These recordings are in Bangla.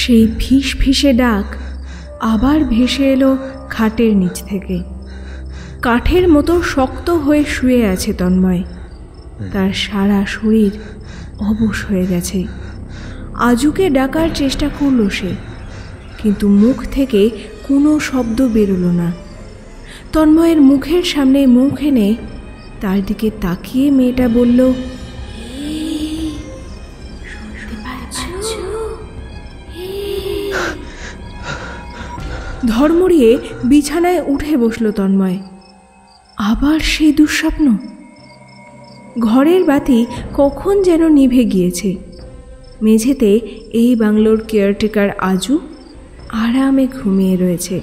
সেই ফিস ফিসে ডাক আবার ভেসে এলো খাটের নিচ থেকে। কাঠের মতো শক্ত হয়ে শুয়ে আছে তন্ময়। তার সারা শরীর অবশ হয়ে গেছে। আজুকে ডাকার চেষ্টা করল সে, কিন্তু মুখ থেকে কোনো শব্দ বেরোলো না। তন্ময়ের মুখের সামনে মুখ এনে তার দিকে তাকিয়ে মেয়েটা বলল, ধর্মড়িয়ে বিছানায় উঠে বসল তন্ময়। আবার সেই দুঃস্বপ্ন। ঘরের বাতি কখন যেন নিভে গিয়েছে। মেঝেতে এই বাংলোর কেয়ারটেকার আজু আরামে ঘুমিয়ে রয়েছে।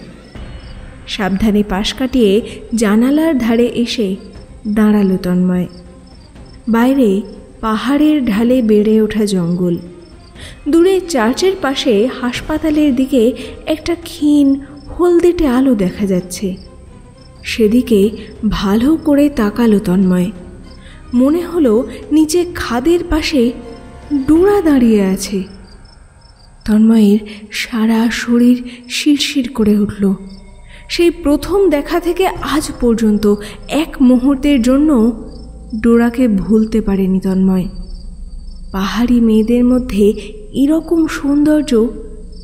সাবধানে পাশ কাটিয়ে জানালার ধারে এসে দাঁড়ালো তন্ময়। বাইরে পাহাড়ের ঢালে বেড়ে ওঠা জঙ্গল। দূরে চার্চের পাশে হাসপাতালের দিকে একটা ক্ষীণ হলদেটে আলো দেখা যাচ্ছে। সেদিকে ভালো করে তাকালো তন্ময়। মনে হলো নিচে খাদের পাশে ডোরা দাঁড়িয়ে আছে। তন্ময়ের সারা শরীর শিরশির করে উঠল। সেই প্রথম দেখা থেকে আজ পর্যন্ত এক মুহূর্তের জন্য ডোরাকে ভুলতে পারেনি তন্ময়। পাহাড়ি মেয়েদের মধ্যে এরকম সৌন্দর্য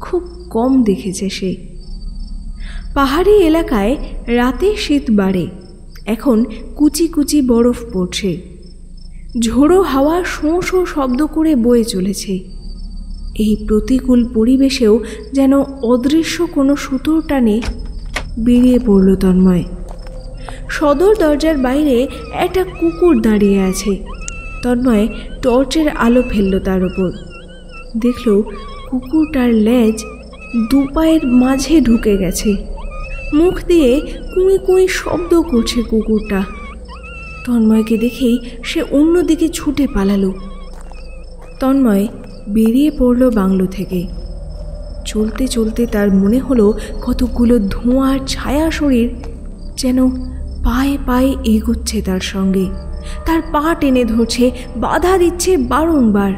খুব কম দেখেছে সে। পাহাড়ি এলাকায় রাতে শীত বাড়ে। এখন কুচি কুচি বরফ পড়ছে। ঝোড়ো হাওয়া শোঁ শোঁ শব্দ করে বয়ে চলেছে। এই প্রতিকূল পরিবেশেও যেন অদৃশ্য কোনো সুতোর টানে বেরিয়ে পড়ল তন্ময়। সদর দরজার বাইরে একটা কুকুর দাঁড়িয়ে আছে। তন্ময় টর্চের আলো ফেলল তার ওপর। দেখল কুকুরটার লেজ দুপায়ের মাঝে ঢুকে গেছে। মুখ দিয়ে কুঁই কুঁই শব্দ করছে কুকুরটা। তন্ময়কে দেখেই সে অন্যদিকে ছুটে পালালো। তন্ময় বেরিয়ে পড়ল বাংলো থেকে। চলতে চলতে তার মনে হলো কতগুলো ধোঁয়ার ছায়া শরীর যেন পায়ে পায়ে এগোচ্ছে তার সঙ্গে। তার পা টেনে ধরছে, বাধা দিচ্ছে বারংবার।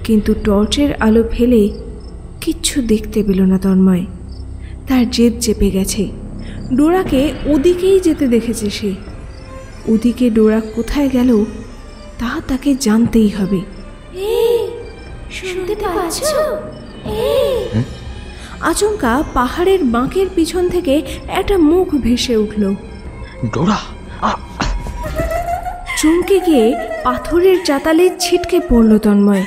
কিন্তু টর্চের আলো ফেলে কিচ্ছু দেখতে পেল না তন্ময়। তার জেদ চেপে গেছে। ডোরাকে ওদিকেই যেতে দেখেছে সে। ওদিকে ডোরা কোথায় গেল তা তাকে জানতেই হবে। আচমকা পাহাড়ের বাঁকের পিছন থেকে একটা মুখ ভেসে উঠল। ডোরা! চমকে গিয়ে পাথরের চাতালে ছিটকে পড়ল তন্ময়।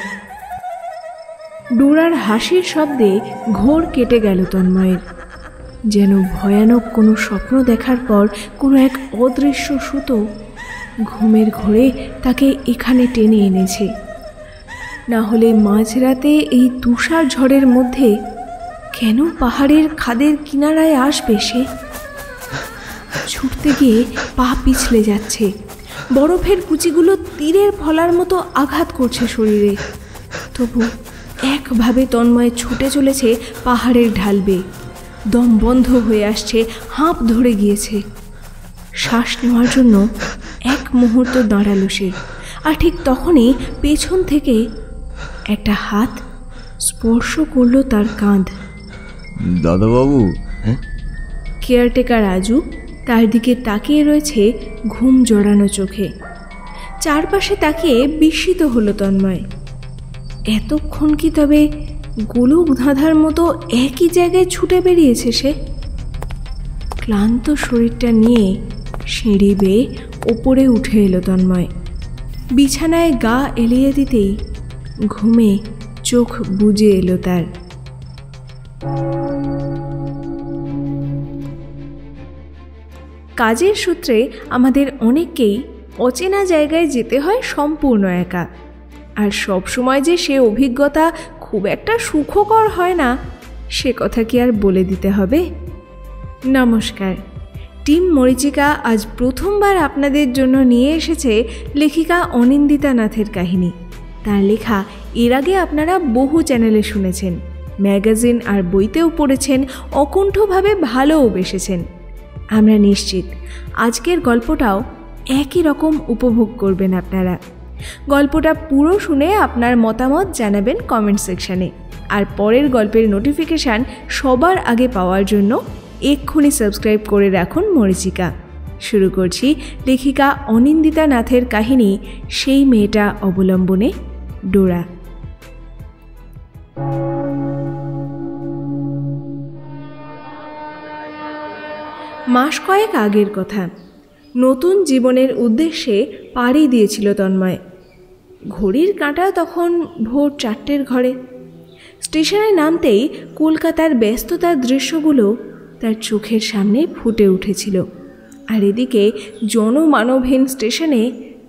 ডোরার হাসির শব্দে ঘোর কেটে গেল তন্ময়ের। যেন ভয়ানক কোনো স্বপ্ন দেখার পর কোনো এক অদৃশ্য সুতো ঘুমের ঘোরে তাকে এখানে টেনে এনেছে। না হলে মাঝরাতে এই তুষার ঝড়ের মধ্যে কেন পাহাড়ের খাদের কিনারায় আসবে সে? ছুটতে গিয়ে পা পিছলে যাচ্ছে। বরফের কুচিগুলো তীরের ফলার মতো আঘাত করছে শরীরে। তবু একভাবে তন্ময় ছুটে চলেছে পাহাড়ের ঢাল বেয়ে। দম বন্ধ হয়ে আসছে, হাঁপ ধরে গিয়েছে। শ্বাস নেওয়ার জন্য এক মুহূর্ত দাঁড়ালো সে। আর ঠিক তখনই পেছন থেকে একটা হাত স্পর্শ করলো তার কাঁধ। দাদাবাবু! কেয়ারটেকার আজু তার দিকে তাকিয়ে রয়েছে ঘুম জড়ানো চোখে। চারপাশে তাকিয়ে বিস্মিত হলো তন্ময়। এতক্ষণ কি তবে গোলক ধাঁধার মতো একই জায়গায় ছুটে বেরিয়েছে সে? ক্লান্ত শরীরটা নিয়ে সিঁড়ি বেয়ে ওপরে উঠে এলো তন্ময়। বিছানায় গা এলিয়ে দিতেই ঘুমে চোখ বুজে এলো তার। কাজের সূত্রে আমাদের অনেককেই অচেনা জায়গায় যেতে হয় সম্পূর্ণ একা। আর সব সময় যে সে অভিজ্ঞতা খুব একটা সুখকর হয় না, সে কথা কি আর বলে দিতে হবে? নমস্কার। টিম মরীচিকা আজ প্রথমবার আপনাদের জন্য নিয়ে এসেছে লেখিকা অনিন্দিতা নাথের কাহিনী। তার লেখা এর আগে আপনারা বহু চ্যানেলে শুনেছেন, ম্যাগাজিন আর বইতেও পড়েছেন, অকুণ্ঠভাবে ভালোও বেসেছেন। আমরা নিশ্চিত আজকের গল্পটাও একই রকম উপভোগ করবেন আপনারা। গল্পটা পুরো শুনে আপনার মতামত জানাবেন কমেন্ট সেকশানে। আর পরের গল্পের নোটিফিকেশান সবার আগে পাওয়ার জন্য এক্ষুনি সাবস্ক্রাইব করে রাখুন মরীচিকা। শুরু করছি লেখিকা অনিন্দিতা নাথের কাহিনী সেই মেয়েটা অবলম্বনে ডোরা। মাস কয়েক আগের কথা। নতুন জীবনের উদ্দেশ্যে পাড়ি দিয়েছিল তন্ময়। ঘড়ির কাঁটা তখন ভোর 4টের ঘরে। স্টেশনে নামতেই কলকাতার ব্যস্ততার দৃশ্যগুলো তার চোখের সামনে ফুটে উঠেছিল। আর এদিকে জনমানবহীন স্টেশনে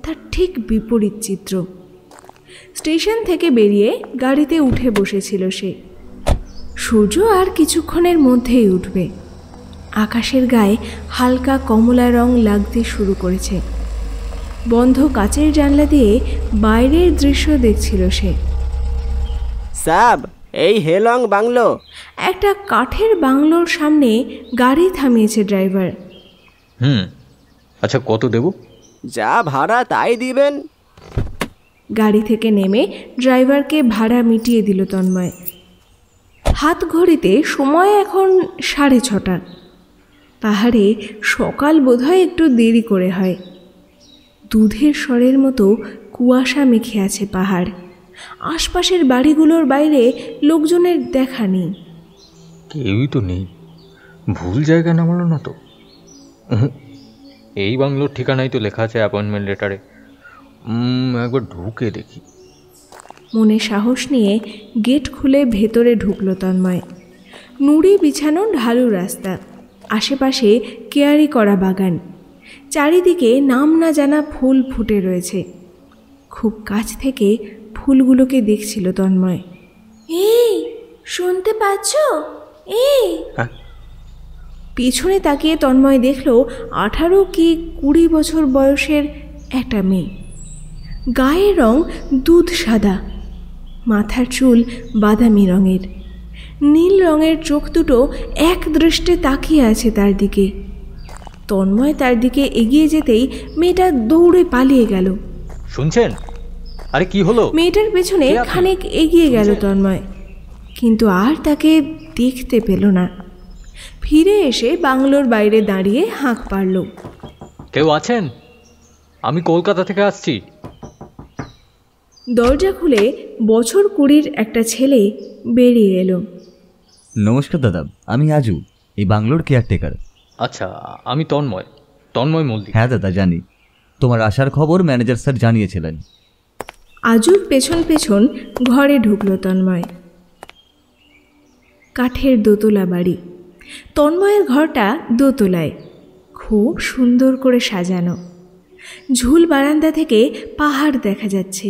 তার ঠিক বিপরীত চিত্র। স্টেশন থেকে বেরিয়ে গাড়িতে উঠে বসেছিল সে। সূর্য আর কিছুক্ষণের মধ্যেই উঠবে। আকাশের গায়ে হালকা কমলা রং লাগতে শুরু করেছে। বন্ধ কাচের জানলা দিয়ে বাইরের দৃশ্য দেখছিল সে। সাব, এই হেলং বাংলো। একটা কাঠের বাংলোর সামনে গাড়ি থামিয়েছে ড্রাইভার। আচ্ছা, কত দেব? যা ভাড়া তাই দিবেন। গাড়ি থেকে নেমে ড্রাইভারকে ভাড়া মিটিয়ে দিল তন্ময়। হাত ঘড়িতে সময় এখন 6:30। পাহাড়ে সকাল বোধহয় একটু দেরি করে হয়। দুধের স্বরের মতো কুয়াশা মেখে আছে পাহাড়। আশপাশের বাড়িগুলোর বাইরে লোকজনের দেখা নেই। কেউই তো নেই। ভুল জায়গা নামালো না তো? এই বাংলোর ঠিকানাই তো লেখা আছে অ্যাপয়েন্টমেন্ট লেটারে। একবার ঢুকে দেখি। মনে সাহস নিয়ে গেট খুলে ভেতরে ঢুকলো তন্ময়। নুড়ি বিছানো ঢালু রাস্তা, আশেপাশে কেয়ারি করা বাগান, চারিদিকে নাম না জানা ফুল ফুটে রয়েছে। খুব কাছ থেকে ফুলগুলোকে দেখছিল তন্ময়। এই শুনতে পাচ্ছ? এই পিছনে তাকিয়ে তন্ময় দেখল 18 কি 20 বছর বয়সের একটা মেয়ে। গায়ের রং দুধ সাদা, মাথার চুল বাদামি রঙের, নীল রঙের চোখ দুটো এক দৃষ্টে তাকিয়ে আছে তার দিকে। তন্ময় তার দিকে এগিয়ে যেতেই মেয়েটা দৌড়ে পালিয়ে গেল। শুনছেন? আরে কি হলো? মেয়েটার পেছনে খানিক এগিয়ে গেল তন্ময়, কিন্তু আর তাকে দেখতে পেল না। ফিরে এসে বাংলোর বাইরে দাঁড়িয়ে হাঁক পারল। কেউ আছেন? আমি কলকাতা থেকে আসছি। দরজা খুলে বছর 20 একটা ছেলে বেরিয়ে এলো। নমস্কার দাদা, আমি আজু, এই বাংলোর কেয়ারটেকার। আচ্ছা, আমি তন্ময় মল্লিক। হ্যাঁ দাদা, জানি। তোমার আসার খবর ম্যানেজার স্যার জানিয়েছিলেন। আজুর পেছন পেছন ঘরে ঢুকলো তন্ময়। কাঠের দোতলা বাড়ি। তন্ময়ের ঘরটা দোতলায়, খুব সুন্দর করে সাজানো। ঝুল বারান্দা থেকে পাহাড় দেখা যাচ্ছে।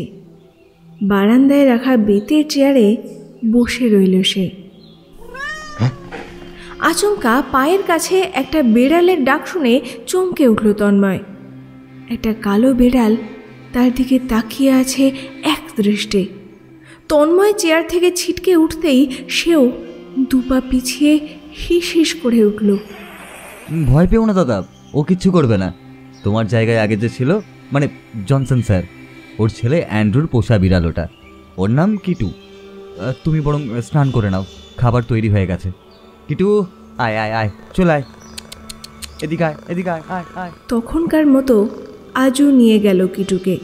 বারান্দায় রাখা বেতের চেয়ারে বসে রইল সে। আচমকা পায়ের কাছে একটা বেড়ালের ডাক শুনে চমকে উঠল তন্ময়। একটা কালো বেড়াল তার দিকে তাকিয়ে আছে এক দৃষ্টে। তন্ময় চেয়ার থেকে ছিটকে উঠতেই সেও দুপা পিছিয়ে হিস হিস করে উঠল। ভয় পেও না দাদা, ও কিচ্ছু করবে না। তোমার জায়গায় আগে যে ছিল, মানে জনসন স্যার, ওর ছেলে অ্যান্ড্রুর পোষা বিড়াল ওটা। ওর নাম কিটু। তুমি বরং স্নান করে নাও, খাবার তৈরি হয়ে গেছে। কিটু, আয় আয় আয়, চলে আয়, এদিকে আয়, এদিকে আয়, আয় আয়। তখনকার মতো আজু নিয়ে গেল কিটুকে,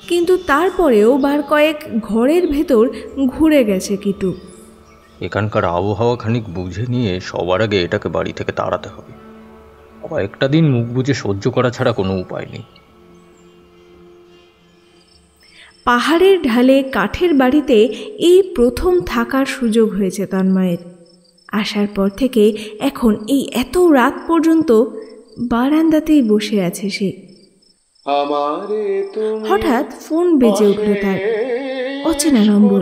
কিন্তু তারপরেও বার কয়েক ঘরের ভেতর ঘুরে গেছে কিটু। এখানকার আবহাওয়া খানিক বুঝে নিয়ে সবার আগে এটাকে বাড়ি থেকে তাড়াতে হবে। কয়েকটা দিন মুখ বুঝে সহ্য করা ছাড়া কোনো উপায় নেই। পাহাড়ের ঢালে কাঠের বাড়িতে এই প্রথম থাকার সুযোগ হয়েছে তন্ময়ের। আসার পর থেকে এখন এই এত রাত পর্যন্ত বারান্দাতেই বসে আছে সে। হঠাৎ ফোন বেজে উঠল তার। অচেনা নম্বর।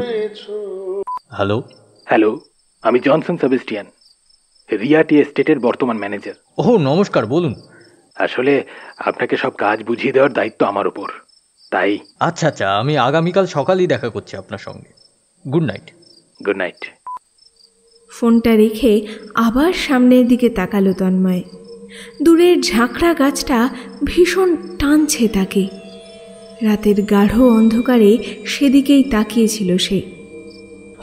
হ্যালো হ্যালো, আমি জনসন সেবাস্টিয়ান, রিয়াটি এস্টেটের বর্তমান ম্যানেজার। ওহ নমস্কার, বলুন। আসলে আপনাকে সব কাজ বুঝিয়ে দেওয়ার দায়িত্ব আমার উপর, তাই। আচ্ছা আচ্ছা, আমি আগামীকাল সকালেই দেখা করছি আপনার সঙ্গে। Good night. Good night. ফোনটা রেখে আবার সামনের দিকে তাকালো তন্ময়। দূরের ঝাঁকড়া গাছটা ভীষণ টানছে তাকে। রাতের গাঢ় অন্ধকারে সেদিকেই তাকিয়েছিল সে।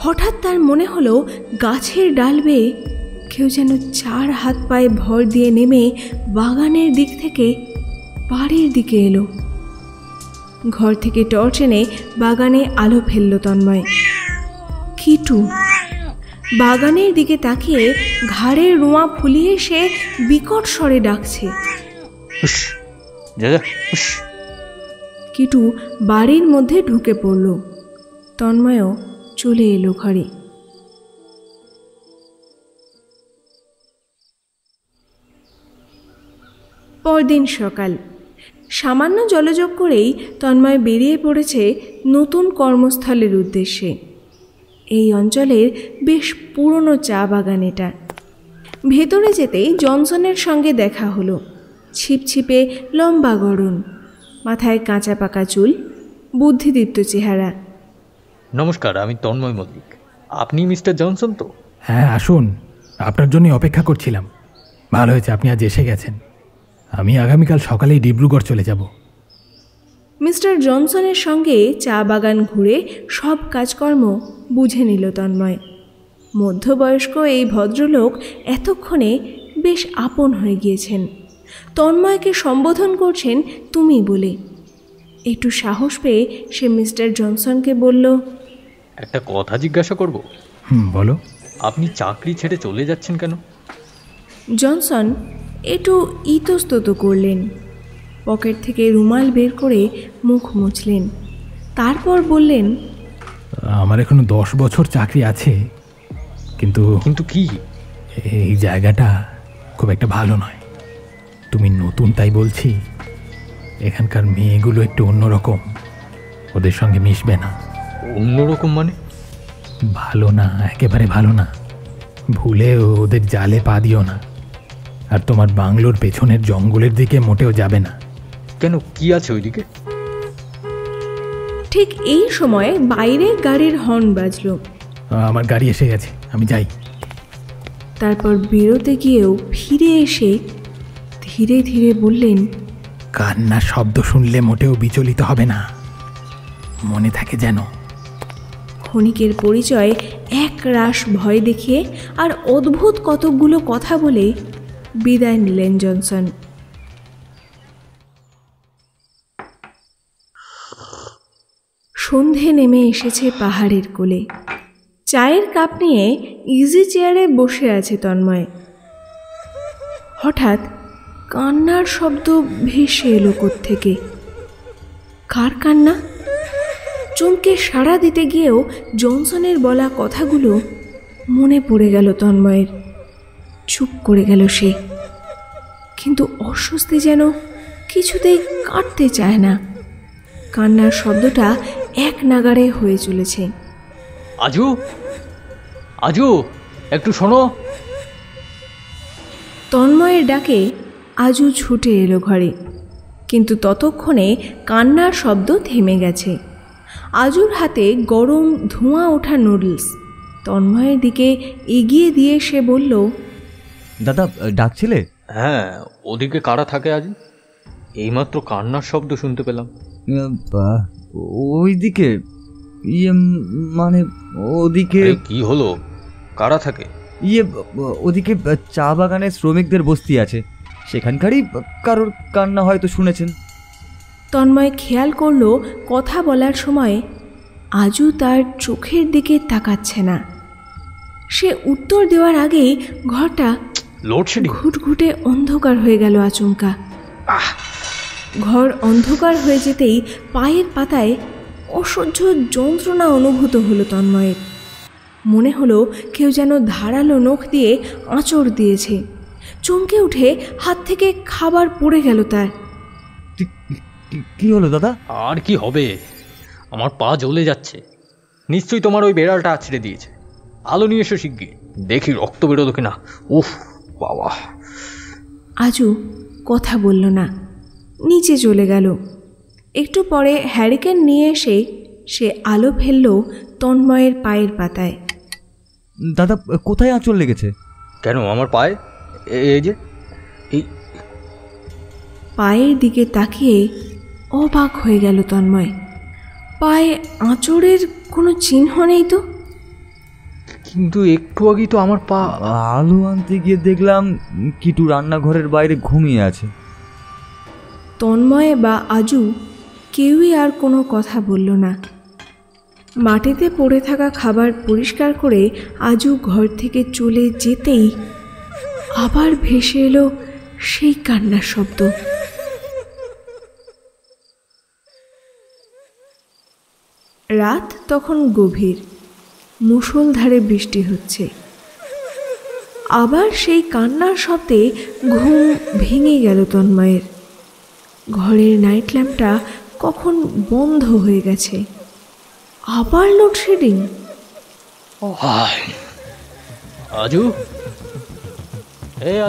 হঠাৎ তার মনে হলো গাছের ডাল বেয়ে কেউ যেন 4 হাত পায়ে ভর দিয়ে নেমে বাগানের দিক থেকে বাড়ির দিকে এলো। ঘর থেকে টর্চ এনে বাগানে আলো ফেলল তন্ময়। কিটু বাগানের দিকে তাকিয়ে ঘাড়ের রোঁয়া ফুলিয়ে সে বিকট স্বরে ডাকছে। কিটু বাড়ির মধ্যে ঢুকে পড়ল। তন্ময়ও চলে এলো ঘরে। পরদিন সকাল। সামান্য জলযোগ করেই তন্ময় বেরিয়ে পড়েছে নতুন কর্মস্থলের উদ্দেশ্যে। এই অঞ্চলের বেশ পুরনো চা বাগান এটা। ভেতরে যেতেই জনসনের সঙ্গে দেখা হলো। ছিপছিপে লম্বা গড়ন, মাথায় কাঁচা পাকা চুল, বুদ্ধিদীপ্ত চেহারা। নমস্কার, আমি তন্ময় মল্লিক। আপনি মিস্টার জনসন তো? হ্যাঁ, আসুন, আপনার জন্য অপেক্ষা করছিলাম। ভালো হয়েছে আপনি আজ এসে গেছেন। আমি আগামীকাল সকালেই ডিব্রুগড় চলে যাব। মিস্টার জনসনের সঙ্গে চা বাগান ঘুরে সব কাজকর্ম বুঝে নিল তন্ময়। মধ্যবয়স্ক এই ভদ্রলোক এতক্ষণে বেশ আপন হয়ে গিয়েছেন। তন্ময়কে সম্বোধন করছেন তুমি বলে। একটু সাহস পেয়ে সে মিস্টার জনসনকে বলল, একটা কথা জিজ্ঞাসা করব? বলো। আপনি চাকরি ছেড়ে চলে যাচ্ছেন কেন? জনসন একটু ইতস্তত করলেন। পকেট থেকে রুমাল বের করে মুখ মুছলেন। তারপর বললেন, আমার এখনো 10 বছর চাকরি আছে, কিন্তু কি? এই জায়গাটা খুব একটা ভালো নয়। তুমি নতুন তাই বলছি। এখানকার মেয়েগুলো একটু অন্যরকম, ওদের সঙ্গে মিশবে না। অন্যরকম মানে? ভালো না, একেবারে ভালো না। ভুলে ওদের জালে পা দিও না। আর তোমার বাংলোর পেছনের জঙ্গলের দিকে মোটেও যাবে না। কেন, কি আছে ওইদিকে? ঠিক এই সময় বাইরে গাড়ির হর্ন বাজল। আমার গাড়ি এসে গেছে, আমি যাই। তারপর বেরোতে গিয়েও ফিরে এসে ধীরে ধীরে বললেন, কান্নার শব্দ শুনলে মোটেও বিচলিত হবে না, মনে থাকে যেন। ক্ষণিকের পরিচয় এক রাশ ভয় দেখিয়ে আর অদ্ভুত কতকগুলো কথা বলে বিদায় নিলেন জনসন। সন্ধে নেমে এসেছে পাহাড়ের কোলে। চায়ের কাপ নিয়ে ইজি চেয়ারে বসে আছে তন্ময়। হঠাৎ কান্নার শব্দ ভেসে এলো কোত্থেকে। কার কান্না? চমকে সাড়া দিতে গিয়েও জনসনের বলা কথাগুলো মনে পড়ে গেল তন্ময়ের। চুপ করে গেল সে, কিন্তু অস্বস্তি যেন কিছুতেই কাটতে চায় না। কান্নার শব্দটা এক নাগাড়ে হয়ে চলেছে। আজু, আজু, একটু শোনো। তন্ময়ের ডাকে আজু ছুটে এলো ঘরে, কিন্তু ততক্ষণে কান্নার শব্দ থেমে গেছে। আজুর হাতে গরম ধোঁয়া ওঠা নুডলস তন্ময়ের দিকে এগিয়ে দিয়ে সে বলল, দাদা, ডাকছিলে? হ্যাঁ, ওদিকে কারা থাকে আজ? এইমাত্র কান্নার শব্দ শুনতে পেলাম। ওইদিকে, মানে ওদিকে। কি হলো, কারা থাকে? ওদিকে চা বাগানে শ্রমিকদের বস্তি আছে, সেখানকারই কারোর কান্না হয়তো শুনেছেন। তন্ময় খেয়াল করলো কথা বলার সময় আজু তার চোখের দিকে তাকাচ্ছে না। সে উত্তর দেওয়ার আগেই ঘরটা ঘুটঘুটে অন্ধকার হয়ে গেল আচমকা। ঘর অন্ধকার হয়ে যেতেই পায়ের পাতায় অসহ্য যন্ত্রণা অনুভূত হলো তন্ময়ের। মনে হলো কেউ যেন ধারালো নখ দিয়ে আঁচড় দিয়েছে। চমকে উঠে হাত থেকে খাবার পড়ে গেল তার। কি হলো দাদা? আর কি হবে, আমার পা জ্বলে যাচ্ছে। নিশ্চয়ই তোমার ওই বেড়ালটা আছড়ে দিয়েছে। আলো নিয়ে এসো শিগগির, দেখি রক্ত বেরোলো কিনা। উফ বাবা। আজু কথা বলল না, নিচে চলে গেল। একটু পরে হ্যারিকেন নিয়ে এসে সে আলো ফেলল তন্ময়ের পায়ের পাতায়। দাদা, কোথায় আঁচড় লেগেছে? কেন, আমার পায়ে? এই যে এই পায়ের দিকে তাকিয়ে অবাক হয়ে গেল তন্ময়। পায়ে আঁচড়ের কোনো চিহ্ন নেই তো। কিন্তু একটু আগেই তো আমার পা। আলু আনতে গিয়ে দেখলাম কিটু রান্নাঘরের বাইরে ঘুমিয়ে আছে। তন্ময় বা আজু কেউই আর কোনো কথা বলল না। মাটিতে পড়ে থাকা খাবার পরিষ্কার করে আজু ঘর থেকে চলে যেতেই আবার ভেসে এলো সেই কান্নার শব্দ। রাত তখন গভীর, মুষলধারে বৃষ্টি হচ্ছে। আবার সেই কান্নার শব্দে ঘুম ভেঙে গেল তন্ময়ের। ঘরের নাইট ল্যাম্পটা কখন বন্ধ হয়ে গেছে। আবার লোডশেডিং। আজু,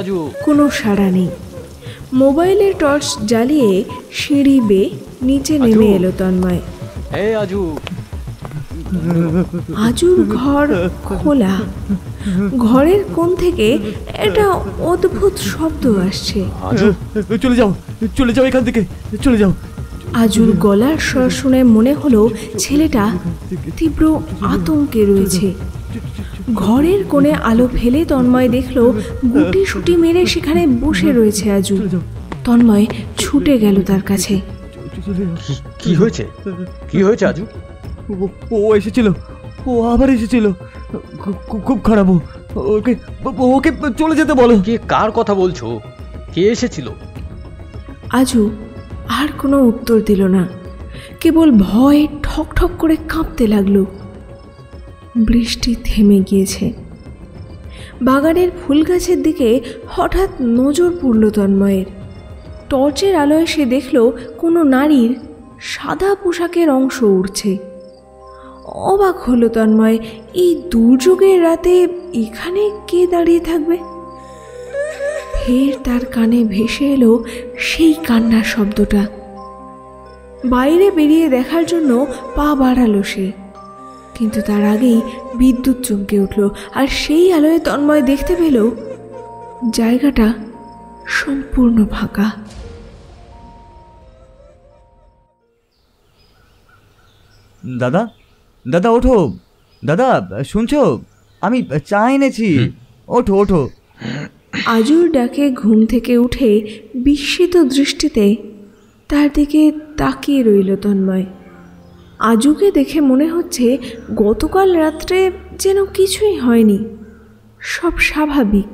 আজু। কোনো সাড়া নেই। মোবাইলের টর্চ জ্বালিয়ে সিঁড়ি বেয়ে নিচে নেমে এলো তন্ময়। আজু। আজুর ঘর খোলা। ঘরের কোণ থেকে একটা অদ্ভুত শব্দ আসছে। চলে যাও, চলে যাও এখান থেকে, চলে যাও। আজুর গলার স্বর শুনে মনে হলো ছেলেটা তীব্র আতঙ্কে রয়েছে। ঘরের কোণে আলো ফেলে তন্ময় দেখল গুটি সুটি মেরে সেখানে বসে রয়েছে আজু। তন্ময় ছুটে গেল তার কাছে। কি হয়েছে? কি হয়েছে আজু? ও এসেছিল, ও আবার এসেছিল। খুব খারাপ। ওকে ওকে চলে যেতে বলো। কে? কার কথা বলছো? কে এসেছিল? আজু আর কোনো উত্তর দিল না, কেবল ভয়ে ঠক ঠক করে কাঁপতে লাগলো। বৃষ্টি থেমে গিয়েছে। বাগানের ফুল গাছের দিকে হঠাৎ নজর পড়ল তন্ময়ের। টর্চের আলোয় সে দেখল কোনো নারীর সাদা পোশাকের অংশ উড়ছে। অবাক হলো তন্ময়, এই দুর্যোগের রাতে এখানে কে দাঁড়িয়ে থাকবে? ফের তার কানে ভেসে এলো সেই কান্নার শব্দটা। বাইরে বেরিয়ে দেখার জন্য পা বাড়ালো সে, কিন্তু তার আগেই বিদ্যুৎ চমকে উঠল। আর সেই আলোয় তন্ময় দেখতে পেল জায়গাটা সম্পূর্ণ ফাঁকা। দাদা, দাদা ওঠো। দাদা শুনছো? আমি চা এনেছি, ওঠো ওঠো। আজুর ডাকে ঘুম থেকে উঠে বিস্মিত দৃষ্টিতে তার দিকে তাকিয়ে রইল তন্ময়। আজুকে দেখে মনে হচ্ছে গতকাল রাত্রে যেন কিছুই হয়নি, সব স্বাভাবিক।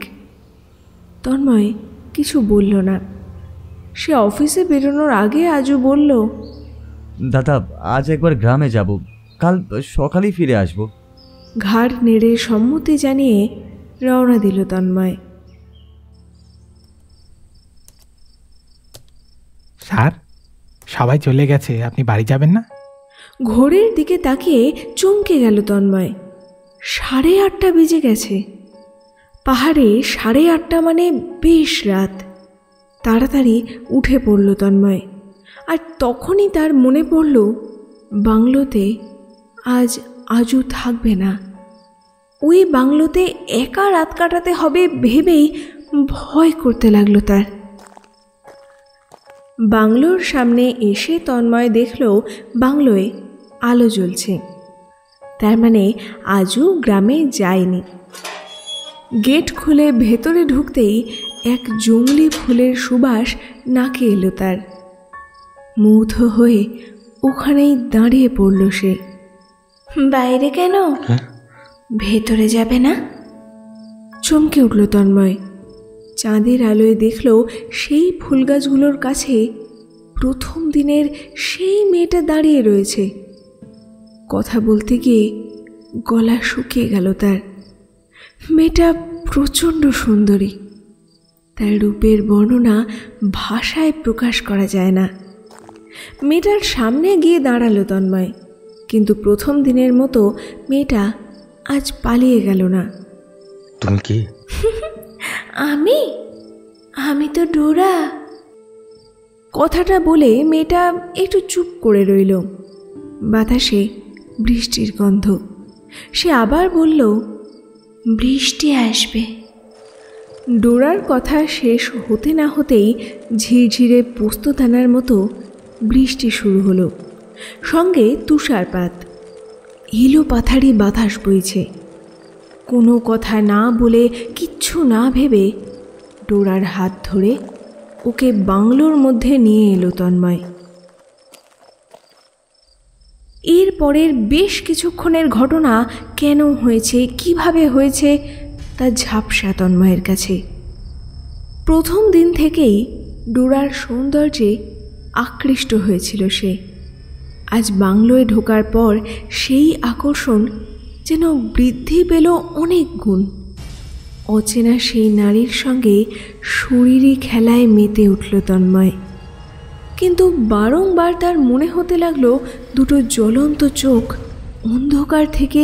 তন্ময় কিছু বলল না। সে অফিসে বেরোনোর আগে আজু বলল, দাদা আজ একবার গ্রামে যাব, কাল সকালেই ফিরে আসব। ঘাড় নেড়ে সম্মতি জানিয়ে রওনা দিল তন্ময়। স্যার, সবাই চলে গেছে, আপনি বাড়ি যাবেন না? ঘোরের দিকে তাকিয়ে চমকে গেল তন্ময়। 8:30 বেজে গেছে। পাহাড়ে 8:30 মানে বেশ রাত। তাড়াতাড়ি উঠে পড়ল তন্ময়। আর তখনই তার মনে পড়ল বাংলোতে আজ আজু থাকবে না। ওই বাংলোতে একা রাত কাটাতে হবে ভেবেই ভয় করতে লাগলো তার। বাংলোর সামনে এসে তন্ময় দেখল বাংলোয় আলো জ্বলছে। তার মানে আজু গ্রামে যায়নি। গেট খুলে ভেতরে ঢুকতেই এক জংলি ফুলের সুবাস নাকে এলো তার। মুগ্ধ হয়ে ওখানেই দাঁড়িয়ে পড়ল সে। বাইরে কেন? ভেতরে যাবে না? চমকে উঠল তন্ময়। চাঁদের আলোয় দেখল সেই ফুল গাছগুলোর কাছে প্রথম দিনের সেই মেয়েটা দাঁড়িয়ে রয়েছে। কথা বলতে গিয়ে গলা শুকিয়ে গেল তার। মেয়েটা প্রচণ্ড সুন্দরী। তার রূপের বর্ণনা ভাষায় প্রকাশ করা যায় না। মেয়েটার সামনে গিয়ে দাঁড়ালো তন্ময়, কিন্তু প্রথম দিনের মতো মেয়েটা আজ পালিয়ে গেল না। তুমি কি? আমি তো ডোরা। কথাটা বলে মেয়েটা একটু চুপ করে রইল। বাতাসে বৃষ্টির গন্ধ। সে আবার বলল, বৃষ্টি আসবে। ডোরার কথা শেষ হতে না হতেই ঝিরঝিরে পোস্তদানার মতো বৃষ্টি শুরু হলো, সঙ্গে তুষারপাত। এলো পাথারি বাতাস বইছে। কোনো কথা না বলে, কিচ্ছু না ভেবে ডোরার হাত ধরে ওকে বাংলোর মধ্যে নিয়ে এলো তন্ময়। এর পরের বেশ কিছুক্ষণের ঘটনা কেন হয়েছে, কিভাবে হয়েছে, তা ঝাপসা তন্ময়ের কাছে। প্রথম দিন থেকেই ডোরার সৌন্দর্যে আকৃষ্ট হয়েছিল সে। আজ বাংলোয় ঢোকার পর সেই আকর্ষণ যেন বৃদ্ধি পেল অনেক গুণ। অচেনা সেই নারীর সঙ্গে শরীরী খেলায় মেতে উঠল তন্ময়। কিন্তু বারংবার তার মনে হতে লাগলো দুটো জ্বলন্ত চোখ অন্ধকার থেকে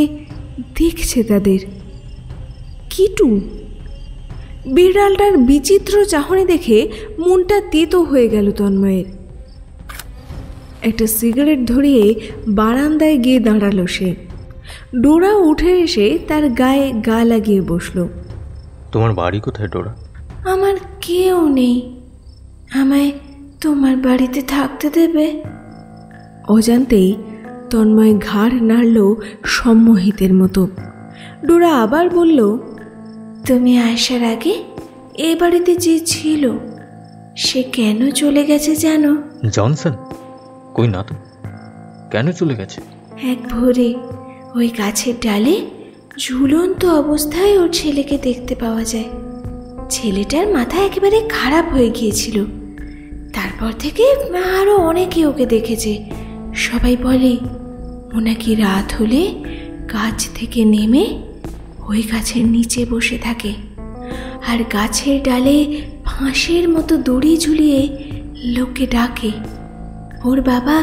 দেখছে তাদের। কিটু! বিড়ালটার বিচিত্র চাহনি দেখে মনটা তেতো হয়ে গেল তন্ময়ের। একটা সিগারেট ধরিয়ে বারান্দায় গিয়ে দাঁড়ালো সে। ডোরা উঠে এসে তার গায়ে গা লাগিয়ে বসল। তোমার বাড়ি কোথায় ডোরা? আমার কেউ নেই, আমায় তোমার বাড়িতে থাকতে দেবে? অজান্তেই তন্ময় ঘাড় নাড়ল সম্মোহিতের মতো। ডোরা আবার বলল, তুমি আসার আগে এ বাড়িতে যে ছিল সে কেন চলে গেছে জানো? জনসন? কই না তো, কেন চলে গেছে? এক ভোরে ওই গাছের ডালে ঝুলন্ত অবস্থায় ওর ছেলেকে দেখতে পাওয়া যায়। ছেলেটার মাথা একেবারে খারাপ হয়ে গিয়েছিল। তারপর থেকে আরও অনেকে ওকে দেখেছে। সবাই বলে ও নাকি রাত হলে গাছ থেকে নেমে ওই গাছের নিচে বসে থাকে, আর গাছের ডালে ফাঁসের মতো দড়ি ঝুলিয়ে লোককে ডাকে। ওর বাবা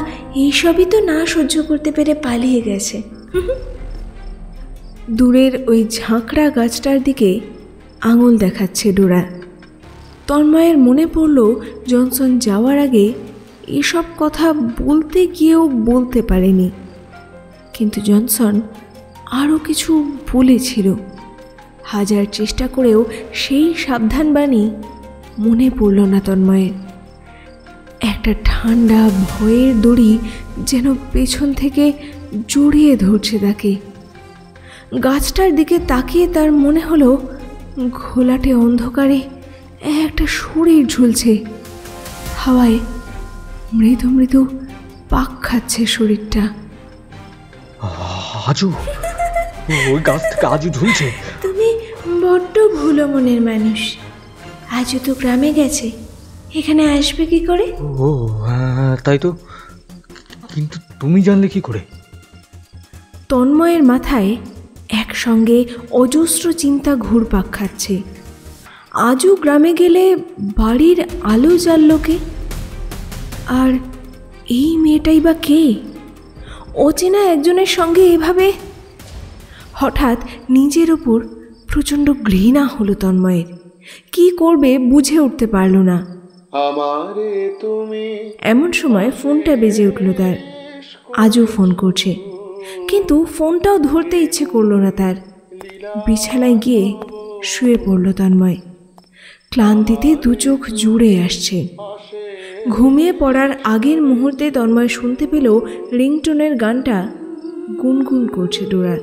এইসবই তো না সহ্য করতে পেরে পালিয়ে গেছে। দূরের ওই ঝাঁকড়া গাছটার দিকে আঙুল দেখাচ্ছে ডোরা। তন্ময়ের মনে পড়ল জনসন যাওয়ার আগে এসব কথা বলতে গিয়েও বলতে পারেনি, কিন্তু জনসন আরও কিছু বলেছিল। হাজার চেষ্টা করেও সেই সাবধানবাণী মনে পড়ল না তন্ময়ের। একটা ঠান্ডা ভয়ের দড়ি যেন পেছন থেকে জড়িয়ে ধরছে তাকে। গাছটার দিকে তাকিয়ে তার মনে হলো ঘোলাটে অন্ধকারে একটা শরীর ঝুলছে। হাওয়ায় মৃদু মৃদু পাক খাচ্ছে শরীরটা। আজু, ওই গাছ থেকে আজু ঝুলছে। তুমি বড্ড ভুলো মনের মানুষ। আজও তো গ্রামে গেছে, এখানে আসবে কি করে? ও হ্যাঁ, তাই তো, কিন্তু তুমি জানলে কি করে? তন্ময়ের মাথায় একসঙ্গে অজস্র চিন্তা ঘুরপাক খাচ্ছে। আজও গ্রামে গেলে বাড়ির আলো জ্বাললো কে? আর এই মেয়েটাই বা কে? অচেনা একজনের সঙ্গে এভাবে। হঠাৎ নিজের ওপর প্রচণ্ড ঘৃণা হলো তন্ময়ের। কি করবে বুঝে উঠতে পারল না। এমন সময় ফোনটা বেজে উঠল তার। আজও ফোন করছে, কিন্তু ফোনটাও ধরতে ইচ্ছে করলো না তার। বিছানায় গিয়ে শুয়ে পড়ল তন্ময়। ক্লান্তিতে দু চোখ জুড়ে আসছে। ঘুমিয়ে পড়ার আগের মুহূর্তে তন্ময় শুনতে পেল রিংটোনের গানটা গুনগুন করছে ডোরা।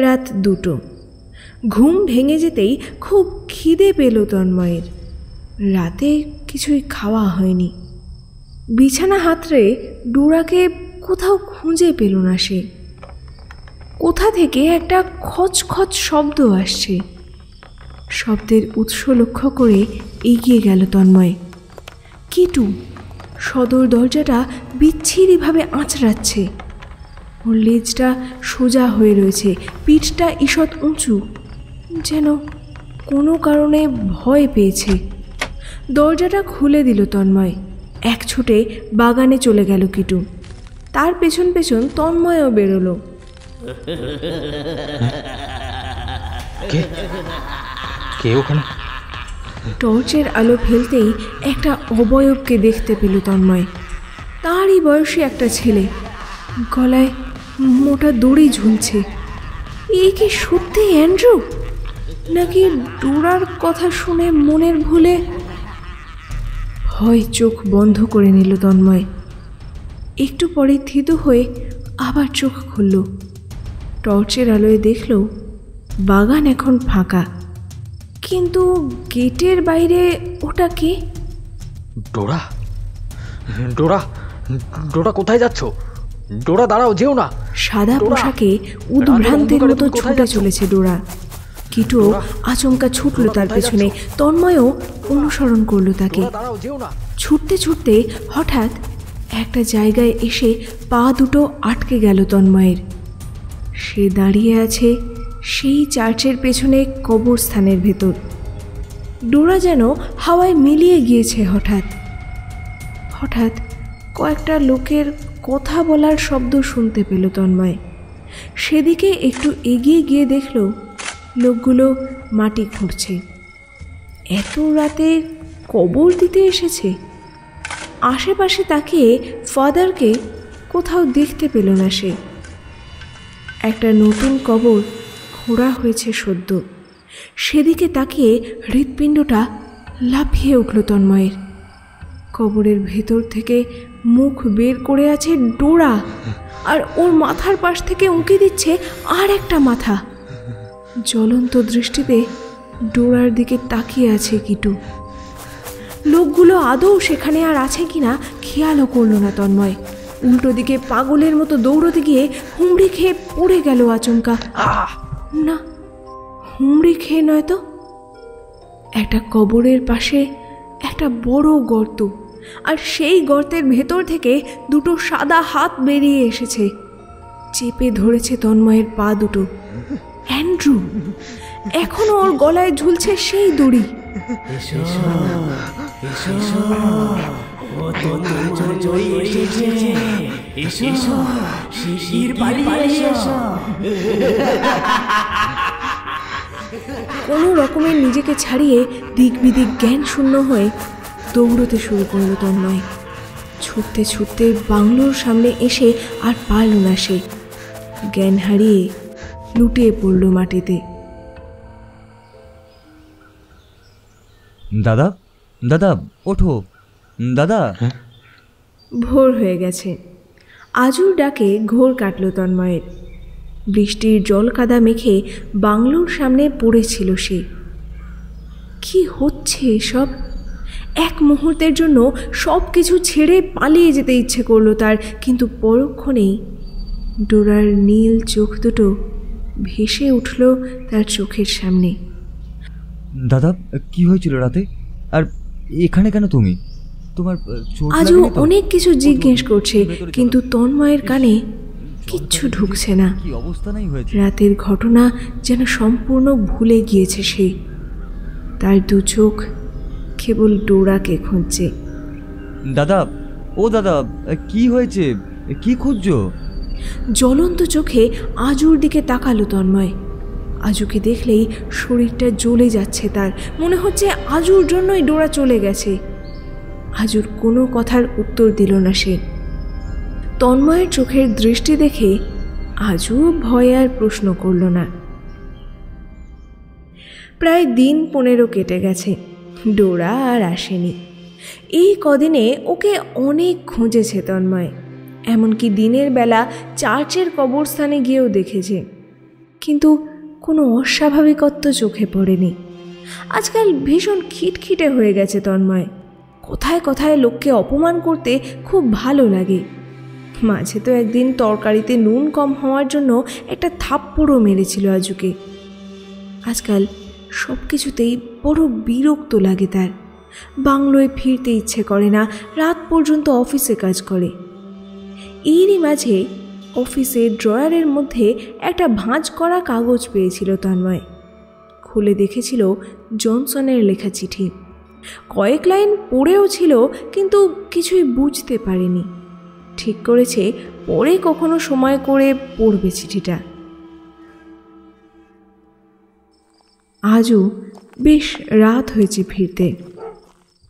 রাত 2টো। ঘুম ভেঙে যেতেই খুব খিদে পেল তন্ময়ের। রাতে কিছুই খাওয়া হয়নি। বিছানা হাতড়ে ডোরাকে কোথাও খুঁজে পেল না সে। কোথা থেকে একটা খচখচ শব্দ আসছে। শব্দের উৎস লক্ষ্য করে এগিয়ে গেল তন্ময়। কিটু সদর দরজাটা বিচ্ছিরিভাবে আঁচড়াচ্ছে। ওর লেজটা সোজা হয়ে রয়েছে, পিঠটা ঈষৎ উঁচু, যেন কোনো কারণে ভয় পেয়েছে। দরজাটা খুলে দিল তন্ময়। এক ছুটে বাগানে চলে গেল কিটু। তার পেছন পেছন তন্ময়ও বেরোলো। কে ওখানে? টর্চের আলো ফেলতেই একটা অবয়বকে দেখতে পেল তন্ময়। তারই বয়সী একটা ছেলে, গলায় মোটা দড়ি ঝুলছে। এই কি সত্যি অ্যান্ড্রু, নাকি ডোরার কথা শুনে মনের ভুলে? ভয় চোখ বন্ধ করে নিল তন্ময়। একটু পরে থিত হয়ে আবার চোখ খুলল। টর্চের আলোয় দেখল বাগান এখন ফাঁকা, কিন্তু গেটের বাইরে ওটা কে? ডোরা, ডোরা, ডোরা কোথায় যাচ্ছ? ডোরা দাঁড়াও, যেও না। সাদা পোশাকে উদ্ভ্রান্তের মতো ছুটে চলেছে ডোরা। কিটু আচমকা ছুটল তার পেছনে, তন্ময়ও অনুসরণ করল তাকে। ছুটতে ছুটতে হঠাৎ একটা জায়গায় এসে পা দুটো আটকে গেল তন্ময়ের। সে দাঁড়িয়ে আছে সেই চার্চের পেছনে কবরস্থানের ভেতর। ডোরা যেন হাওয়ায় মিলিয়ে গিয়েছে। হঠাৎ হঠাৎ কয়েকটা লোকের কথা বলার শব্দ শুনতে পেল তন্ময়। সেদিকে একটু এগিয়ে গিয়ে দেখল লোকগুলো মাটি খুঁড়ছে। এত রাতে কবর দিতে এসেছে। আশেপাশে তাকিয়ে ফাদারকে কোথাও দেখতে পেল না সে। একটা নতুন কবর খোঁড়া হয়েছে সদ্য। সেদিকে তাকিয়ে হৃৎপিণ্ডটা লাফিয়ে উঠল তন্ময়ের। কবরের ভেতর থেকে মুখ বের করে আছে ডোরা, আর ওর মাথার পাশ থেকে উঁকি দিচ্ছে আর একটা মাথা। জ্বলন্ত দৃষ্টিতে ডোরার দিকে তাকিয়ে আছে কিটু। লোকগুলো আদৌ সেখানে আর আছে কিনা খেয়ালও করল না তন্ময়। উল্টো দিকে পাগলের মতো দৌড়তে গিয়ে হুমড়ি খেয়ে পড়ে গেল আচমকা। না, হুমড়ি খেয়ে নয় তো, একটা কবরের পাশে একটা বড় গর্ত, আর সেই গর্তের ভেতর থেকে দুটো সাদা হাত বেরিয়ে এসেছে। চেপে ধরেছে তন্ময়ের পা দুটো। অ্যান্ড্রু, এখনো ওর গলায় ঝুলছে সেই দড়ি। কোনো রকমের নিজেকে ছাড়িয়ে দিক বিদিক জ্ঞান শূন্য হয়ে দৌড়তে শুরু করলো তন্ময়। ছুটতে ছুটতে বাংলোর সামনে এসে আর পারল না সে। জ্ঞান হারিয়ে লুটিয়ে পড়ল মাটিতে। দাদা, দাদা ওঠো, দাদা। ভোর হয়ে গেছে। আজুর ডাকে ঘোর কাটল তন্ময়ের। বৃষ্টির জল কাদা মেখে বাংলোর সামনে পড়েছিল সে। কি হচ্ছে এসব? এক মুহূর্তের জন্য সব কিছু ছেড়ে পালিয়ে যেতে ইচ্ছে করলো তার, কিন্তু পরক্ষণেই ডোরার নীল চোখ দুটো ভেসে উঠল তার চোখের সামনে। দাদা, কি হয়েছিল রাতে? আর এখানে কেন তুমি? তোমার আজও অনেক কিছু জিজ্ঞেস করছে, কিন্তু তন্ময়ের কানে কিচ্ছু ঢুকছে না। কি অবস্থা নাই হয়েছে? রাতের ঘটনা যেন সম্পূর্ণ ভুলে গিয়েছে সে। তার দু চোখ কেবল ডোরাকে খুঁজছে। দাদা, ও দাদা, কি হয়েছে? কি খুঁজছো? জ্বলন্ত চোখে আজুর দিকে তাকালো তন্ময়। আজুকে দেখলেই শরীরটা জ্বলে যাচ্ছে তার। মনে হচ্ছে আজুর জন্যই ডোরা চলে গেছে। আজুর কোনো কথার উত্তর দিল না সে। তন্ময়ের চোখের দৃষ্টি দেখে আজু ভয় আর প্রশ্ন করল না। প্রায় দিন 15 কেটে গেছে। ডোরা আর আসেনি। এই কদিনে ওকে অনেক খুঁজেছে তন্ময়। এমনকি দিনের বেলা চার্চের কবরস্থানে গিয়েও দেখেছে, কিন্তু কোনো অস্বাভাবিকত্ব চোখে পড়েনি। আজকাল ভীষণ খিটখিটে হয়ে গেছে তন্ময়। কোথায় কোথায় লোককে অপমান করতে খুব ভালো লাগে। মাঝে তো একদিন তরকারিতে নুন কম হওয়ার জন্য একটা থাপ্পড়ও মেরেছিল আজুকে। আজকাল সব কিছুতেই বড় বিরক্ত লাগে তার। বাংলোয় ফিরতে ইচ্ছে করে না। রাত পর্যন্ত অফিসে কাজ করে। এরই মাঝে অফিসে ড্রয়ারের মধ্যে একটা ভাঁজ করা কাগজ পেয়েছিল তন্ময়। খুলে দেখেছিল জনসনের লেখা চিঠি। কয়েক লাইন পড়েও ছিল, কিন্তু কিছুই বুঝতে পারেনি। ঠিক করেছে পরে কখনো সময় করে পড়বে চিঠিটা। আজও বেশ রাত হয়েছে ফিরতে।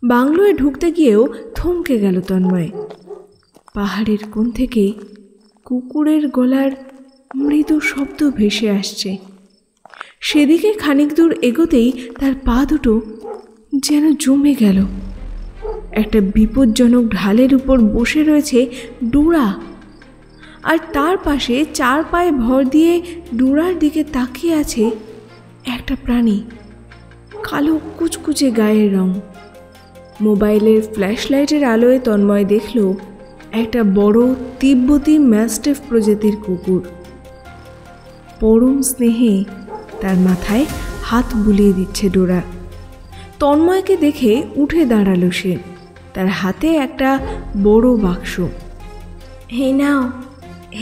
বাংলোয় ঢুকতে গিয়েও থমকে গেল তন্ময়। পাহাড়ের কোণ থেকে কুকুরের গলার মৃদু শব্দ ভেসে আসছে। সেদিকে খানিক দূর এগোতেই তার পা দুটো যেন জমে গেল। একটা বিপজ্জনক ঢালের উপর বসে রয়েছে ডোরা, আর তার পাশে 4 পায়ে ভর দিয়ে ডোরার দিকে তাকিয়ে আছে একটা প্রাণী, কালো কুচকুচে গায়ের রং। মোবাইলের ফ্ল্যাশ লাইটের আলোয় তন্ময় দেখল একটা বড় তিব্বতী ম্যাস্টিফ প্রজাতির কুকুর। পরম স্নেহে তার মাথায় হাত বুলিয়ে দিচ্ছে ডোরা। তন্ময়কে দেখে উঠে দাঁড়ালো সে। তার হাতে একটা বড় বাক্স। হে নাও,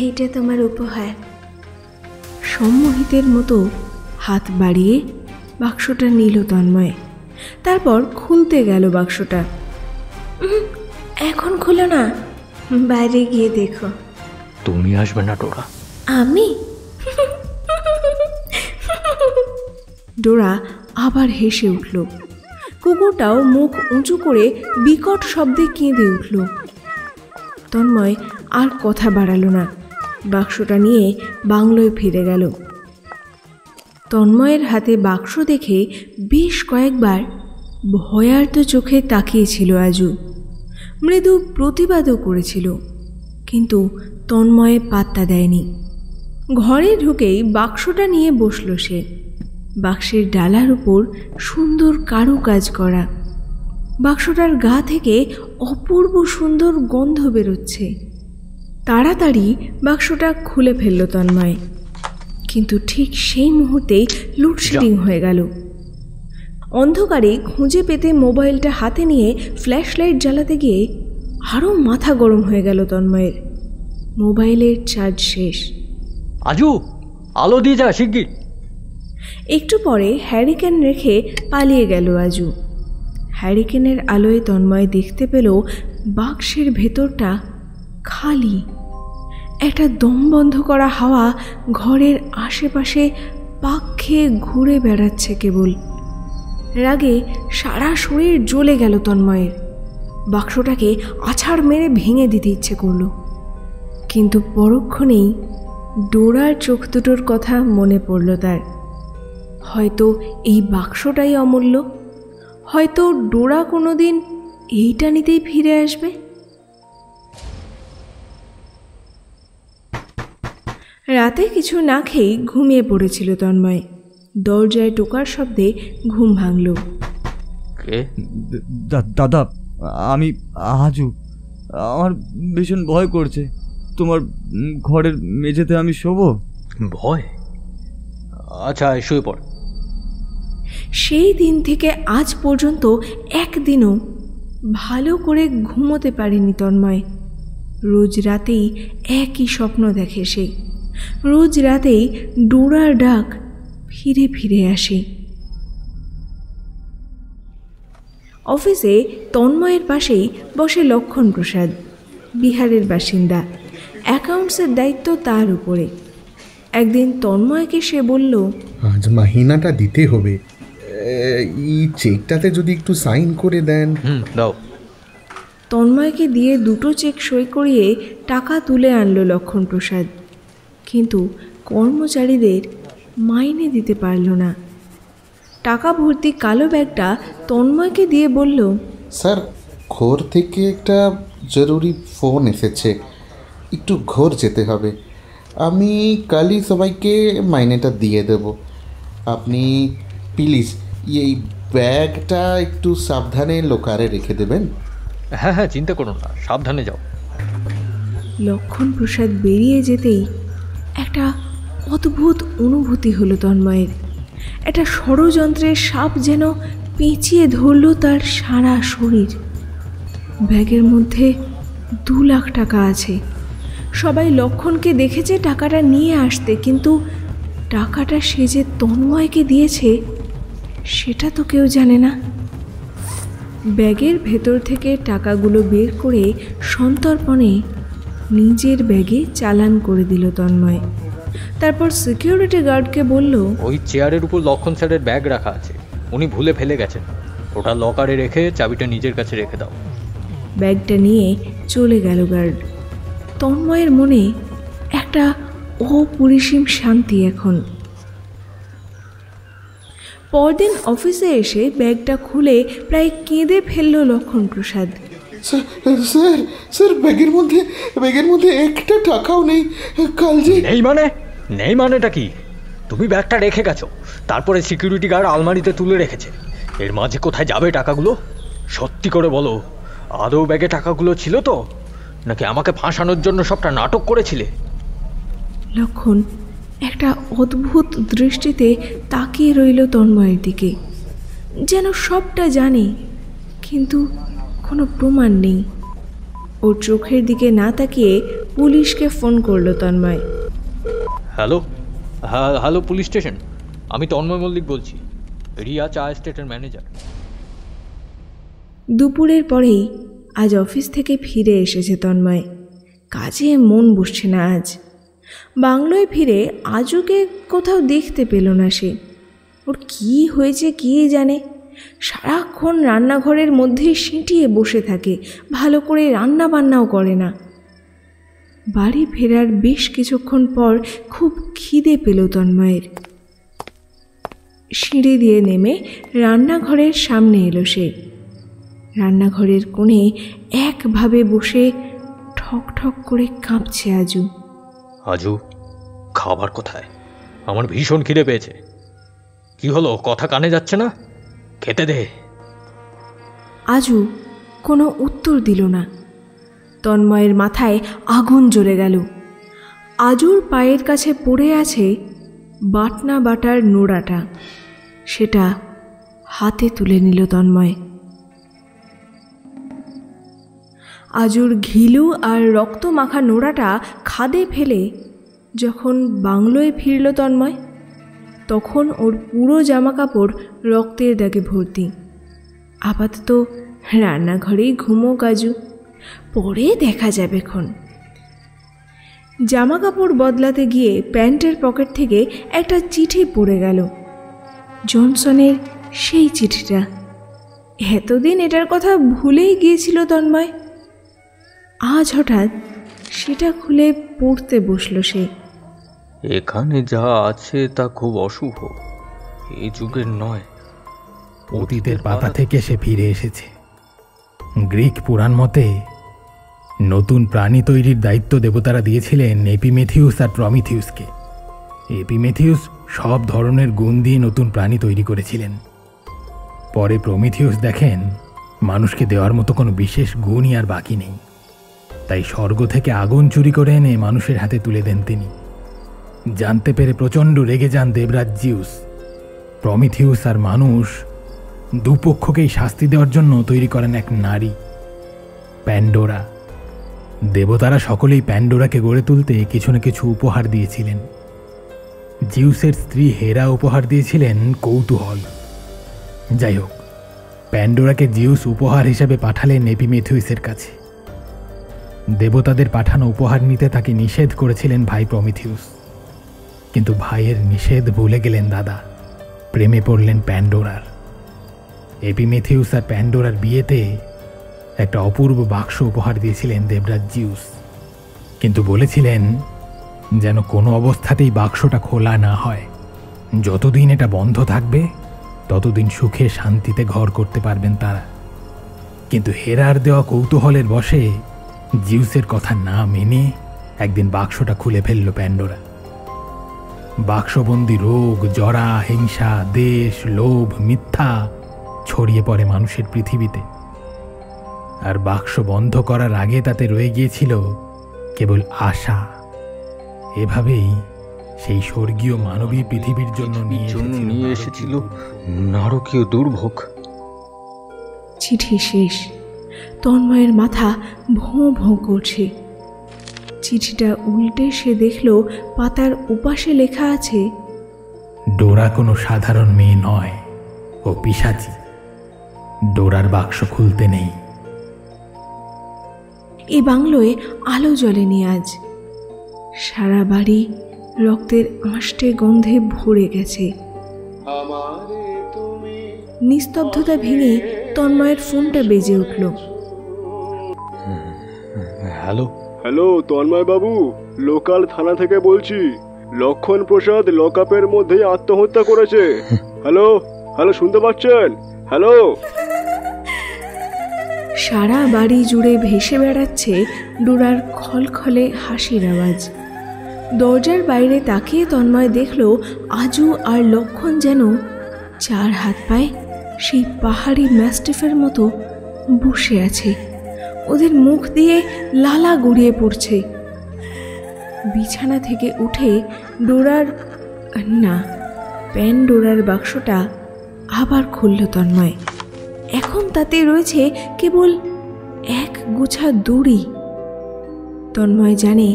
এইটা তোমার উপহার। সম্মোহিতের মতো হাত বাড়িয়ে বাক্সটা নিল তন্ময়। তারপর খুলতে গেল বাক্সটা। এখন খুলো না, বাইরে গিয়ে দেখো। তুমি আসবে না ডোরা? আমি? ডোরা আবার হেসে উঠল। কুকুরটাও মুখ উঁচু করে বিকট শব্দে কেঁদে উঠল। তন্ময় আর কথা বাড়ালো না, বাক্সটা নিয়ে বাংলোয় ফিরে গেল। তন্ময়ের হাতে বাক্স দেখে বেশ কয়েকবার ভয়ার্ত চোখে তাকিয়েছিল আজু। মৃদু প্রতিবাদও করেছিল, কিন্তু তন্ময়ে পাত্তা দেয়নি। ঘরে ঢুকেই বাক্সটা নিয়ে বসল সে। বাক্সের ডালার উপর সুন্দর কারুকাজ করা। বাক্সটার গা থেকে অপূর্ব সুন্দর গন্ধ বেরোচ্ছে। তাড়াতাড়ি বাক্সটা খুলে ফেলল তন্ময়, কিন্তু ঠিক সেই মুহূর্তেই লোডশেডিং হয়ে গেল। অন্ধকারে খুঁজে পেতে মোবাইলটা হাতে নিয়ে ফ্ল্যাশ লাইট জ্বালাতে গিয়ে আরও মাথা গরম হয়ে গেল তন্ময়ের। মোবাইলের চার্জ শেষ। আজু, আলো দিয়ে যা শিগগির। একটু পরে হ্যারিকেন রেখে পালিয়ে গেল আজু। হ্যারিকেনের আলোয় তন্ময় দেখতে পেল বাক্সের ভেতরটা খালি। একটা দম বন্ধ করা হাওয়া ঘরের আশেপাশে পাক খেয়ে ঘুরে বেড়াচ্ছে কেবল। রাগে সারা শরীর জ্বলে গেল তন্ময়ের। বাক্সটাকে আছাড় মেরে ভেঙে দিতে ইচ্ছে করল, কিন্তু পরক্ষণেই ডোরার চোখ দুটোর কথা মনে পড়ল তার। হয়তো এই বাক্সটাই অমূল্য, হয়তো ডোরা কোনোদিন এইটা নিতেই ফিরে আসবে। রাতে কিছু না খেয়েই ঘুমিয়ে পড়েছিল তন্ময়। দরজায় টোকার শব্দে ঘুম ভাঙল। দাদা, আমি আজু। আমার ভীষণ ভয় করছে। তোমার ঘরের মেঝেতে আমি শোবো। ভয়? আচ্ছা, শুয়ে পড়। সেই দিন থেকে আজ পর্যন্ত একদিনও ভালো করে ঘুমোতে পারেনি তন্ময়। রোজ রাতেই একই স্বপ্ন দেখে সে। রোজ রাতেই ডোরার ডাক ফিরে ফিরে আসে। অফিসে তন্ময়ের পাশেই বসে লক্ষণ প্রসাদ, বিহারের বাসিন্দা। অ্যাকাউন্টসের দায়িত্ব তার উপরে। একদিন তন্ময়কে সে বলল, আজ মাহিনাটা দিতে হবে, এই চেকটাতে যদি একটু সাইন করে দেন। দাও। তন্ময়কে দিয়ে 2টো চেক সই করিয়ে টাকা তুলে আনলো লক্ষণ প্রসাদ, কিন্তু কর্মচারীদের মাইনে দিতে পারল না। টাকা ভর্তি কালো ব্যাগটা তন্ময়কে দিয়ে বলল, স্যার, ঘর থেকে একটা জরুরি ফোন এসেছে, একটু ঘর যেতে হবে। আমি কালই সবাইকে মাইনেটা দিয়ে দেব। আপনি প্লিজ এই ব্যাগটা একটু সাবধানে লোকারে রেখে দেবেন। হ্যাঁ হ্যাঁ, চিন্তা করো না, সাবধানে যাও। লক্ষণ প্রসাদ বেরিয়ে যেতেই একটা অদ্ভুত অনুভূতি হলো তন্ময়ের। একটা ষড়যন্ত্রের সাপ যেন পেঁচিয়ে ধরল তার সারা শরীর। ব্যাগের মধ্যে 2 লাখ টাকা আছে। সবাই লক্ষণকে দেখেছে টাকাটা নিয়ে আসতে, কিন্তু টাকাটা সে যে তন্ময়কে দিয়েছে সেটা তো কেউ জানে না। ব্যাগের ভেতর থেকে টাকাগুলো বের করে সন্তর্পণে নিজের ব্যাগে চালান করে দিল তন্ময়। তারপর সিকিউরিটি গার্ডকে বলল, ওই চেয়ারের উপর লক্ষণ স্যারের ব্যাগ রাখা আছে, উনি ভুলে ফেলে গেছেন। ওটা লকারে রেখে চাবিটা নিজের কাছে রেখে দাও। ব্যাগটা নিয়ে চলে গেল গার্ড। তন্ময়ের মনে একটা অপরিসীম শান্তি এখন। পরদিন অফিসে এসে ব্যাগটা খুলে প্রায় কেঁদে ফেলল লক্ষণ প্রসাদ। স্যার স্যার ব্যাগের মধ্যে একটা টাকাও নেই। কাল যে নেই মানেটা কি? তুমি ব্যাগটা রেখে গেছো, তারপরে সিকিউরিটি গার্ড আলমারিতে তুলে রেখেছে। এর মাঝে কোথায় যাবে টাকাগুলো? সত্যি করে বলো, আদৌ ব্যাগে টাকাগুলো ছিল তো, নাকি আমাকে ফাঁসানোর জন্য সবটা নাটক করেছিলে? লক্ষণ একটা অদ্ভুত দৃষ্টিতে তাকিয়ে রইল তন্ময়ের দিকে, যেন সবটা জানে, কিন্তু কোনো প্রমাণ নেই। ওর চোখের দিকে না তাকিয়ে পুলিশকে ফোন করলো তন্ময়। হ্যালো পুলিশ স্টেশন, আমি তন্ময় মল্লিক বলছি, রিয়া চা এস্টেটের ম্যানেজার। দুপুরের পরেই আজ অফিস থেকে ফিরে এসেছে তন্ময়। কাজে মন বসছে না আজ। বাংলোয় ফিরে আজুকে কোথাও দেখতে পেল না সে। ওর কি হয়েছে কে জানে। সারাক্ষণ রান্নাঘরের মধ্যে সিঁটিয়ে বসে থাকে, ভালো করে রান্না বান্নাও করে না। বাড়ি ফেরার বেশ কিছুক্ষণ পর খুব খিদে পেল তন্ময়ের। সিঁড়ি দিয়ে নেমে রান্নাঘরের সামনে এলো সে। রান্নাঘরের কোণে একভাবে বসে ঠক ঠক করে কাঁপছে আজু, খাবার কোথায়? আমার ভীষণ খিদে পেয়েছে। কি হলো, কথা কানে যাচ্ছে না? খেতে দে। আজু কোনো উত্তর দিল না। তন্ময়ের মাথায় আগুন জ্বলে গেল। আজুর পায়ের কাছে পড়ে আছে বাটনা বাটার নোড়াটা। সেটা হাতে তুলে নিল তন্ময়। আজুর ঘিলু আর রক্ত মাখা নোড়াটা খাদে ফেলে যখন বাংলোয় ফিরল তন্ময়, তখন ওর পুরো জামাকাপড় রক্তের দাগে ভর্তি। আপাতত রান্নাঘরেই ঘুমোক আজু, পরে দেখা যাবে খন। জামাকাপড় বদলাতে গিয়ে প্যান্টের পকেট থেকে একটা চিঠি পড়ে গেল। জনসনের সেই চিঠিটা। এতদিন এটার কথা ভুলেই গিয়েছিল তন্ময়। আজ হঠাৎ সেটা খুলে পড়তে বসল সে। এখানে যা আছে তা খুব অশুভ, এই যুগের নয়। অতীতের পাতা থেকে সে ফিরে এসেছে। গ্রিক পুরাণ মতে নতুন প্রাণী তৈরির দায়িত্ব দেবতারা দিয়েছিলেন এপিমেথিউস আর প্রমিথিউসকে। এপিমেথিউস সব ধরনের গুণ দিয়ে নতুন প্রাণী তৈরি করেছিলেন। পরে প্রমিথিউস দেখেন মানুষকে দেওয়ার মতো কোনো বিশেষ গুণই আর বাকি নেই, তাই স্বর্গ থেকে আগুন চুরি করে এনে মানুষের হাতে তুলে দেন তিনি। জানতে পেরে প্রচণ্ড রেগে যান দেবরাজ জিউস। প্রমিথিউস আর মানুষ দুপক্ষকেই শাস্তি দেওয়ার জন্য তৈরি করেন এক নারী, প্যান্ডোরা। দেবতারা সকলেই প্যান্ডোরাকে গড়ে তুলতে কিছু না কিছু উপহার দিয়েছিলেন। জিউসের স্ত্রী হেরা উপহার দিয়েছিলেন কৌতূহল। যাই হোক, প্যান্ডোরাকে জিউস উপহার হিসাবে পাঠালেন এপিমেথিউসের কাছে। দেবতাদের পাঠানো উপহার নিতে তাকে নিষেধ করেছিলেন ভাই প্রমিথিউস, কিন্তু ভাইয়ের নিষেধ ভুলে গেলেন দাদা। প্রেমে পড়লেন প্যান্ডোরার। এপিমেথিউস আর প্যান্ডোরার বিয়েতে একটা অপূর্ব বাক্স উপহার দিয়েছিলেন দেবরাজ জিউস, কিন্তু বলেছিলেন যেন কোনো অবস্থাতেই বাক্সটা খোলা না হয়। যতদিন এটা বন্ধ থাকবে ততদিন সুখে শান্তিতে ঘর করতে পারবেন তারা। কিন্তু হেরার দেওয়া কৌতূহলের বশে জিউসের কথা না মেনে একদিন বাক্সটা খুলে ফেলল প্যান্ডোরা। বাক্সবন্দি রোগ, জরা, হিংসা, দেশ, লোভ, মিথ্যা ছড়িয়ে পড়ে মানুষের পৃথিবীতে। আর বাক্স বন্ধ করার আগে তাতে রয়ে গিয়েছিল কেবল আশা। এভাবেই সেই স্বর্গীয় মানবী পৃথিবীর জন্য নিয়ে এসেছিল নারকীয় দুর্ভোগ। চিঠি শেষ। তন্ময়ের মাথা ভোঁ ভোঁ করছে। চিঠিটা উল্টে সে দেখল পাতার উপাশে লেখা আছে, ডোরা কোনো সাধারণ মেয়ে নয়, ও পিশাচী। ডোরার বাক্স খুলতে নেই। এই বাংলোয় আলো জ্বলেনি আজ। সারা বাড়ি রক্তের আঁশটে গন্ধে ভরে গেছে। নিস্তব্ধতা ভেঙে তন্ময়ের ফোনটা বেজে উঠল। হ্যালো তন্ময় বাবু, লোকাল থানা থেকে বলছি। লক্ষণ প্রসাদ লকআপের মধ্যে আত্মহত্যা করেছে। হ্যালো, শুনতে পাচ্ছেন? হ্যালো। সারা বাড়ি জুড়ে ভেসে বেড়াচ্ছে ডোরার খলখলে হাসির আওয়াজ। দরজার বাইরে তাকিয়ে তন্ময় দেখল আজু আর লক্ষণ যেন 4 হাত পায়ে সেই পাহাড়ি ম্যাস্টিফের মতো বসে আছে। ওদের মুখ দিয়ে লালা গড়িয়ে পড়ছে। বিছানা থেকে উঠে প্যান্ডোরার বাক্সটা আবার খুলল তন্ময়। এখন তাতে রয়েছে কেবল 1 গুছা দড়ি। তন্ময় জানে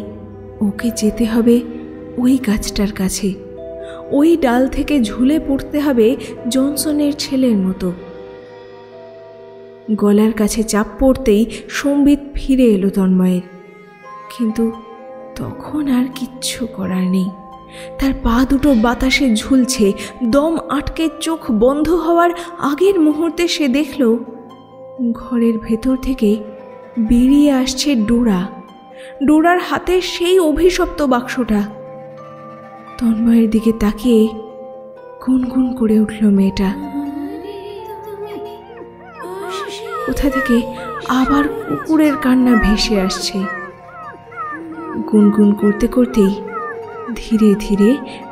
ওকে যেতে হবে ওই গাছটার কাছে, ওই ডাল থেকে ঝুলে পড়তে হবে জনসনের ছেলের মতো। গলার কাছে চাপ পড়তেই সম্বিত ফিরে এলো তন্ময়ের, কিন্তু তখন আর কিচ্ছু করার নেই। তার পা দুটো বাতাসে ঝুলছে, দম আটকে চোখ বন্ধ হওয়ার আগের মুহূর্তে সে দেখল ঘরের ভেতর থেকে বেরিয়ে আসছে ডোরার হাতে সেই অভিশপ্ত বাক্সটা। তন্ময়ের দিকে তাকিয়ে গুনগুন করে উঠল মেয়েটা। কোথা থেকে আবার কুকুরের কান্না ভেসে আসছে। গুনগুন করতে করতেই ধীরে ধীরে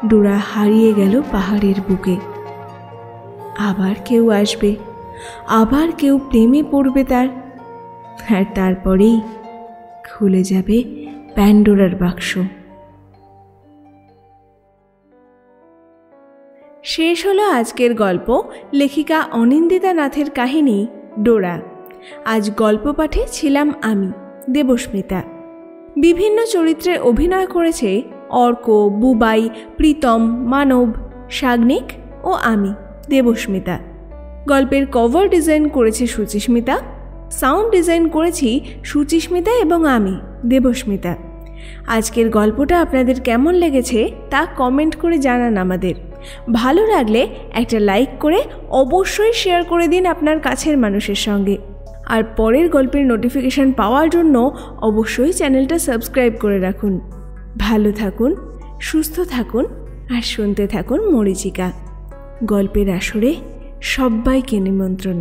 ডোরা হারিয়ে গেল পাহাড়ের বুকে। আবার কেউ আসবে, আবার কেউ প্রেমে পড়বে তার, আর তারপরেই খুলে যাবে প্যান্ডোরার বাক্স। শেষ হলো আজকের গল্প, লেখিকা অনিন্দিতা নাথের কাহিনী ডোরা। আজ গল্প পাঠে ছিলাম আমি, দেবস্মিতা। বিভিন্ন চরিত্রে অভিনয় করেছে অর্ক, বুবাই, প্রীতম, মানব, সাগ্নিক ও আমি, দেবস্মিতা। গল্পের কভার ডিজাইন করেছে সুচিস্মিতা, সাউন্ড ডিজাইন করেছি সুচিস্মিতা এবং আমি, দেবস্মিতা। আজকের গল্পটা আপনাদের কেমন লেগেছে তা কমেন্ট করে জানান আমাদের। ভালো লাগলে একটা লাইক করে অবশ্যই শেয়ার করে দিন আপনার কাছের মানুষের সঙ্গে। আর পরের গল্পের নোটিফিকেশান পাওয়ার জন্য অবশ্যই চ্যানেলটা সাবস্ক্রাইব করে রাখুন। ভালো থাকুন, সুস্থ থাকুন আর শুনতে থাকুন মরীচিকা। গল্পের আসরে সবাইকে নিমন্ত্রণ।